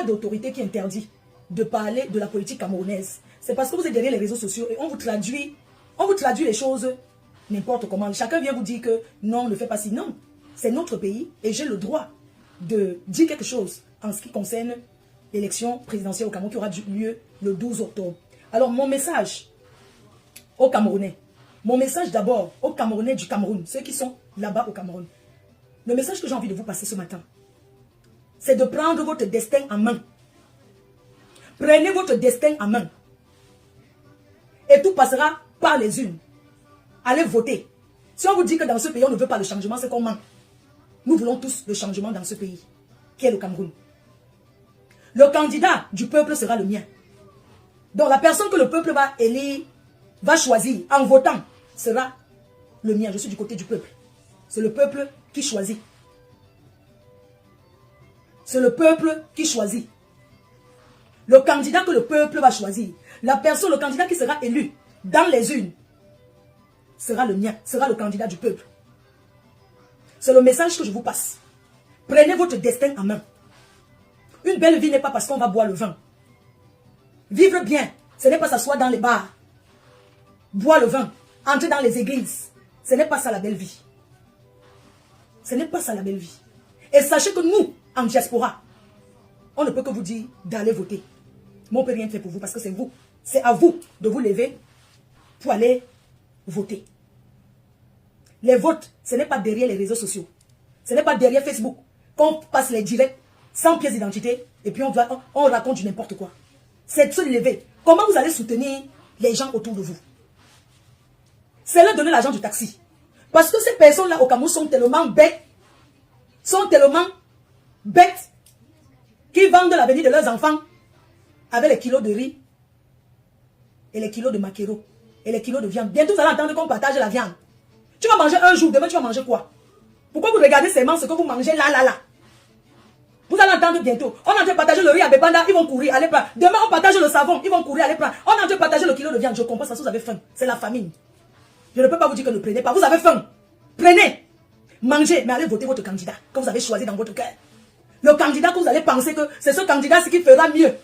d'autorité qui interdit de parler de la politique camerounaise. C'est parce que vous êtes derrière les réseaux sociaux et on vous traduit les choses n'importe comment. Chacun vient vous dire que non, ne fais pas ci. Non, c'est notre pays et j'ai le droit de dire quelque chose en ce qui concerne l'élection présidentielle au Cameroun qui aura lieu le 12 octobre. Alors mon message aux Camerounais, mon message d'abord aux Camerounais du Cameroun, ceux qui sont là-bas au Cameroun. Le message que j'ai envie de vous passer ce matin, c'est de prendre votre destin en main. Prenez votre destin en main. Et tout passera par les urnes. Allez voter. Si on vous dit que dans ce pays, on ne veut pas le changement, c'est comment? Nous voulons tous le changement dans ce pays, qui est le Cameroun. Le candidat du peuple sera le mien. Donc la personne que le peuple va élire, va choisir en votant, sera le mien. Je suis du côté du peuple. C'est le peuple qui choisit. C'est le peuple qui choisit. Le candidat que le peuple va choisir, la personne, le candidat qui sera élu dans les urnes, sera le mien, sera le candidat du peuple. C'est le message que je vous passe. Prenez votre destin en main. Une belle vie n'est pas parce qu'on va boire le vin. Vivre bien, ce n'est pas s'asseoir dans les bars, boire le vin, entrer dans les églises. Ce n'est pas ça la belle vie. Ce n'est pas ça la belle vie. Et sachez que nous, en diaspora, on ne peut que vous dire d'aller voter. Mais on ne peut rien faire pour vous parce que c'est vous. C'est à vous de vous lever pour aller voter. Les votes, ce n'est pas derrière les réseaux sociaux. Ce n'est pas derrière Facebook qu'on passe les directs sans pièce d'identité et puis on raconte du n'importe quoi. C'est de se lever. Comment vous allez soutenir les gens autour de vous? C'est leur donner l'argent du taxi. Parce que ces personnes-là au Cameroun sont tellement bêtes, qui vendent l'avenir de leurs enfants avec les kilos de riz et les kilos de maquereau et les kilos de viande. Bientôt, vous allez entendre qu'on partage la viande. Tu vas manger un jour, demain tu vas manger quoi? Pourquoi vous regardez seulement ce que vous mangez là? Vous allez entendre bientôt. On est en train de partager le riz à Bébanda, ils vont courir, allez prendre. Demain, on partage le savon, ils vont courir, allez prendre. On est en train de partager le kilo de viande. Je comprends parce que vous avez faim. C'est la famine. Je ne peux pas vous dire que ne prenez pas. Vous avez faim. Prenez. Mangez, mais allez voter votre candidat que vous avez choisi dans votre cœur. Le candidat que vous allez penser que c'est ce candidat qui fera mieux.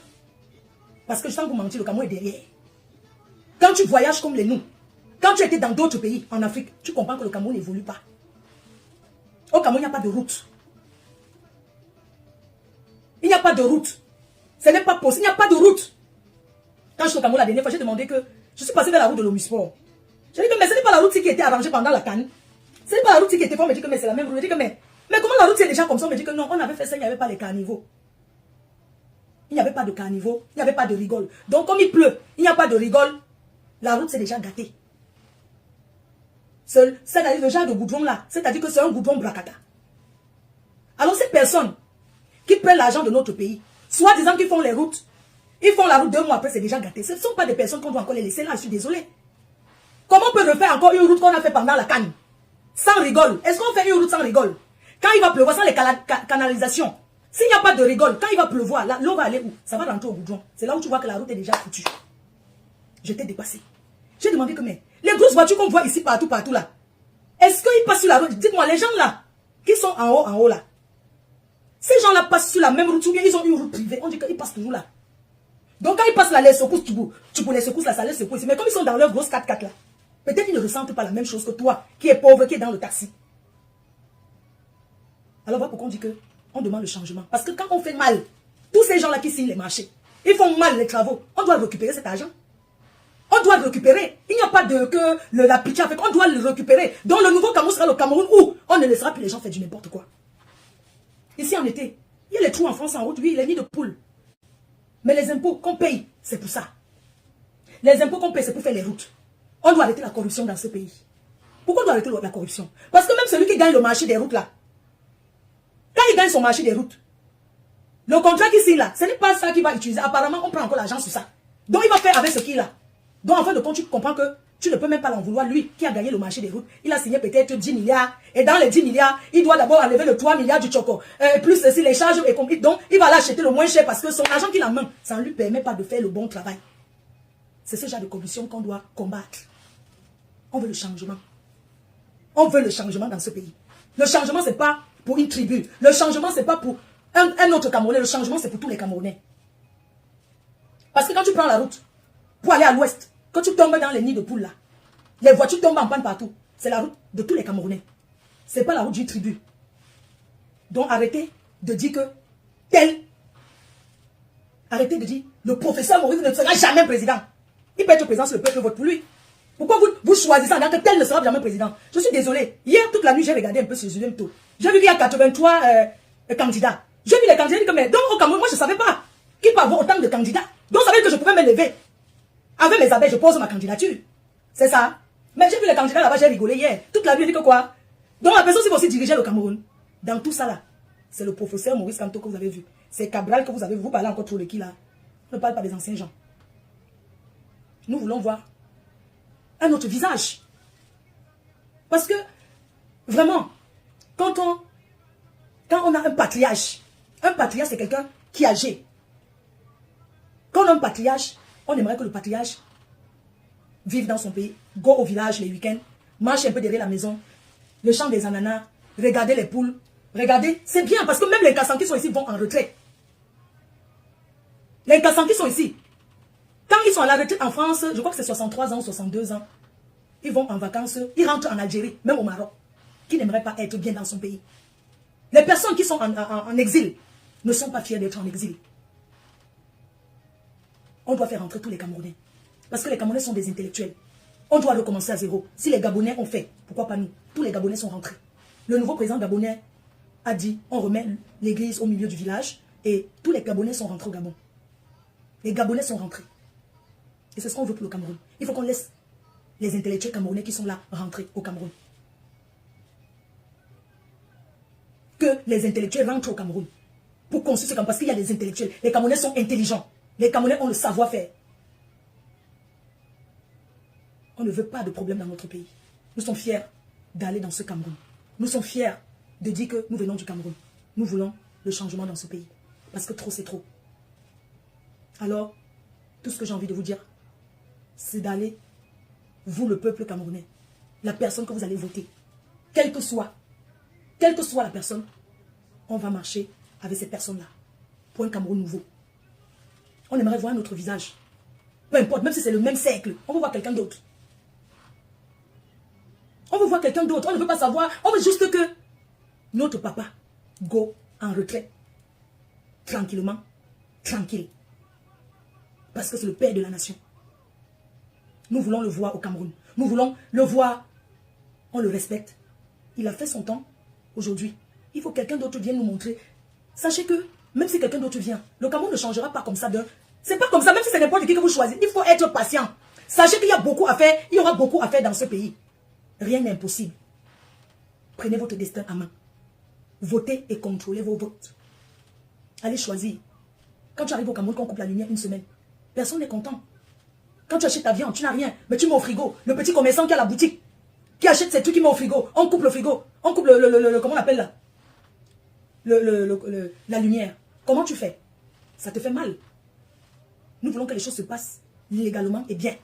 Parce que sans vous mentir, le Cameroun est derrière. Quand tu voyages comme les nous, quand tu étais dans d'autres pays en Afrique, tu comprends que le Cameroun n'évolue pas. Au Cameroun, il n'y a pas de route. Il n'y a pas de route. Ce n'est pas possible. Il n'y a pas de route. Quand je suis au Cameroun la dernière fois, j'ai demandé que je suis passé vers la route de l'Omisport. J'ai dit que mais ce n'est pas la route qui était arrangée pendant la canne. Ce n'est pas la route qui était faite. On me dit que mais c'est la même route. Je dis que mais comment la route est déjà comme ça? On me dit que non, on avait fait ça, il n'y avait pas les carnivaux. Il n'y avait pas de carnivaux, il n'y avait pas de rigole. Donc comme il pleut, il n'y a pas de rigole, la route s'est déjà gâtée. C'est-à-dire le genre de goudron là, c'est-à-dire que c'est un goudron bracata. Alors ces personnes qui prennent l'argent de notre pays, soit disant qu'ils font les routes, ils font la route 2 mois après, c'est déjà gâté. Ce ne sont pas des personnes qu'on doit encore les laisser là, je suis désolé. Comment on peut refaire encore une route qu'on a fait pendant la canne? Sans rigole. Est-ce qu'on fait une route sans rigole? Quand il va pleuvoir, sans les canalisations, s'il n'y a pas de rigole, quand il va pleuvoir, l'eau va aller où? Ça va rentrer au goudron. C'est là où tu vois que la route est déjà foutue. Je t'ai dépassé. J'ai demandé que mais les grosses voitures qu'on voit ici partout là, est-ce qu'ils passent sur la route? Dites-moi, les gens là, qui sont en haut là, ces gens-là passent sur la même route ou bien ils ont une route privée. On dit qu'ils passent toujours là. Donc quand ils passent là, les secousses, tu peux les secousses là, ça les secoue ici. Mais comme ils sont dans leur grosse 4x4 là, peut-être qu'ils ne ressentent pas la même chose que toi, qui est pauvre, qui est dans le taxi. Alors voilà pourquoi on dit que on demande le changement. Parce que quand on fait mal, tous ces gens-là qui signent les marchés, ils font mal les travaux, on doit récupérer cet argent. On doit le récupérer. Il n'y a pas de que la pitié avec. On doit le récupérer. Donc le nouveau Cameroun sera le Cameroun où on ne laissera plus les gens faire du n'importe quoi. Ici en été, il y a les trous en France en route, oui, les nids de poules. Mais les impôts qu'on paye, c'est pour ça. Les impôts qu'on paye, c'est pour faire les routes. On doit arrêter la corruption dans ce pays. Pourquoi on doit arrêter la corruption? Parce que même celui qui gagne le marché des routes là, quand il gagne son marché des routes, le contrat qu'il signe là, ce n'est pas ça qu'il va utiliser. Apparemment, on prend encore l'argent sur ça. Donc il va faire avec ce qu'il a. Donc en fin de compte, tu comprends que tu ne peux même pas l'en vouloir. Lui qui a gagné le marché des routes, il a signé peut-être 10 milliards. Et dans les 10 milliards, il doit d'abord enlever le 3 milliards du choco. Plus si les charges et compris. Donc il va l'acheter le moins cher parce que son argent qu'il a en main, ça ne lui permet pas de faire le bon travail. C'est ce genre de corruption qu'on doit combattre. On veut le changement. On veut le changement dans ce pays. Le changement, ce n'est pas pour une tribu. Le changement, ce n'est pas pour Un autre Camerounais, le changement, c'est pour tous les Camerounais. Parce que quand tu prends la route pour aller à l'ouest, quand tu tombes dans les nids de poules là, les voitures tombent en panne partout. C'est la route de tous les Camerounais. Ce n'est pas la route d'une tribu. Donc arrêtez de dire que tel. Arrêtez de dire le professeur Maurice ne sera jamais président. Il peut être président si le peuple vote pour lui. Pourquoi vous choisissez en disant que tel ne sera jamais président? Je suis désolé. Hier, toute la nuit, j'ai regardé un peu sur le taux. J'ai vu qu'il y a 83 candidats. J'ai vu les candidats, donc au Cameroun, moi je ne savais pas qu'il peut y avoir autant de candidats. Donc ça veut dire que je pouvais me lever. Avec mes abeilles, je pose ma candidature. C'est ça. Mais j'ai vu les candidats là-bas, j'ai rigolé hier. Toute la nuit, j'ai dit que quoi? Donc la personne qui va aussi diriger le Cameroun. Dans tout ça là, c'est le professeur Maurice Kamto que vous avez vu. C'est Cabral que vous avez vu. Vous parlez encore trop de qui là? On ne parle pas des anciens gens. Nous voulons voir un autre visage. Parce que, vraiment, quand on a un patriarche c'est quelqu'un qui agit. Quand on a un patriarche, on aimerait que le patriarche vive dans son pays, go au village les week-ends, marche un peu derrière la maison, le champ des ananas, regarder les poules, regardez, c'est bien parce que même les Kassan qui sont ici vont en retraite. Les Kassan qui sont ici, quand ils sont à la retraite en France, je crois que c'est 63 ans ou 62 ans, ils vont en vacances, ils rentrent en Algérie, même au Maroc, qui n'aimeraient pas être bien dans son pays. Les personnes qui sont en exil ne sont pas fiers d'être en exil. On doit faire rentrer tous les Camerounais. Parce que les Camerounais sont des intellectuels. On doit recommencer à zéro. Si les Gabonais ont fait, pourquoi pas nous? Tous les Gabonais sont rentrés. Le nouveau président gabonais a dit, on remet l'église au milieu du village et tous les Gabonais sont rentrés au Gabon. Les Gabonais sont rentrés. Et c'est ce qu'on veut pour le Cameroun. Il faut qu'on laisse les intellectuels camerounais qui sont là rentrer au Cameroun. Que les intellectuels rentrent au Cameroun. Pour construire ce Cameroun. Parce qu'il y a des intellectuels. Les Camerounais sont intelligents. Les Camerounais ont le savoir-faire. On ne veut pas de problème dans notre pays. Nous sommes fiers d'aller dans ce Cameroun. Nous sommes fiers de dire que nous venons du Cameroun. Nous voulons le changement dans ce pays. Parce que trop, c'est trop. Alors, tout ce que j'ai envie de vous dire, c'est d'aller, vous le peuple camerounais, la personne que vous allez voter, quelle que soit la personne, on va marcher avec cette personne-là pour un Cameroun nouveau. On aimerait voir notre visage. Peu importe, même si c'est le même siècle, on veut voir quelqu'un d'autre. On veut voir quelqu'un d'autre, on ne veut pas savoir, on veut juste que notre papa go en retrait. Tranquillement, tranquille. Parce que c'est le père de la nation. Nous voulons le voir au Cameroun. Nous voulons le voir. On le respecte. Il a fait son temps aujourd'hui. Il faut que quelqu'un d'autre vienne nous montrer. Sachez que, même si quelqu'un d'autre vient, le Cameroun ne changera pas comme ça. C'est pas comme ça, même si c'est n'importe qui que vous choisissez. Il faut être patient. Sachez qu'il y a beaucoup à faire. Il y aura beaucoup à faire dans ce pays. Rien n'est impossible. Prenez votre destin à main. Votez et contrôlez vos votes. Allez choisir. Quand tu arrives au Cameroun, qu'on coupe la lumière une semaine, personne n'est content. Quand tu achètes ta viande, tu n'as rien, mais tu mets au frigo. Le petit commerçant qui a la boutique, qui achète ses trucs, qui met au frigo. On coupe le frigo. On coupe comment on appelle là? La lumière. Comment tu fais? Ça te fait mal. Nous voulons que les choses se passent légalement et bien.